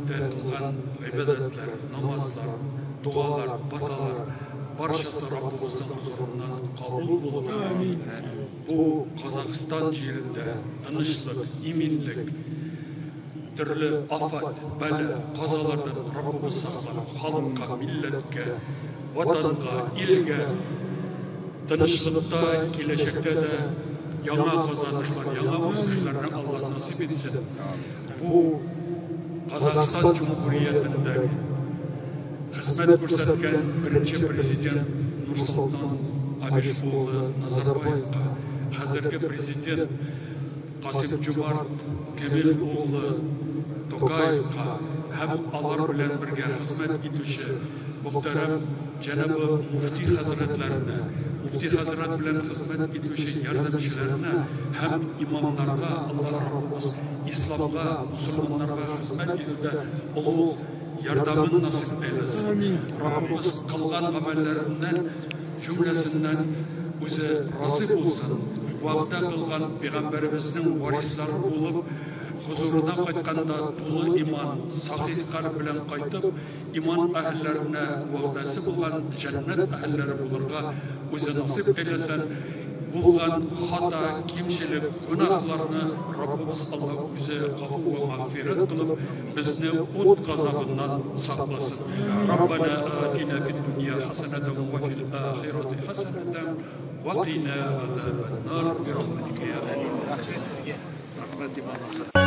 мәдениетте қылған ибадаттар, намаздар, дұғалар, баталар баршасы Раббымыздың хузурынан қабыл болып, бұл Қазақстан жерінде тыныштық, иминлік, түрлі афат, бәлі, қазалардан Раббымыз сақтап, халыққа, милләтке, ватанға, елге, тыныштықта, келешекте де яңа қазанышлар, яңа өсішлерін Алла насип етсін. Бұл Қазақстан Жұмһуриятындегі қызмет көрсеткен бірінші президент Нұрсұлтан Әбішұлы Назарбаевқа, қазіргі президент Қасым-Жомарт Кемелұлы Тоқаевқа һәм алар белән бергә хезмәт итүче мөхтәрәм Җәнабы Муфти хәзрәтләренә, Муфти хәзрәт белән хезмәт итүче ярдәмчеләренә һәм имамнарга Алла Раббыбыз исламга, мусламаннарга хезмәт итүдә улуг ярдәмен насип әйләсен. Раббыбыз кылган гамәлләреннән җөмләсеннән үзе разый булсын. Вакытта кылган пәйгамбәребезнең варислары булып, хузурына кайтканда тулы иман, сахих калб белән кайтып, иман әһелләренә вәгъдәсе булган җәннәт әһелләре булырга үзе насип әйләсен. Булган хата, кимчелек, гөнаһларны Раббыбыз Алла үзе гафу ва магфират кылып, безне ут газабыннан сакласын. Раббана атина фид дунья хасанатан ва фил ахирати хасанатан ва қина азабан нар. Bi rahmetika ya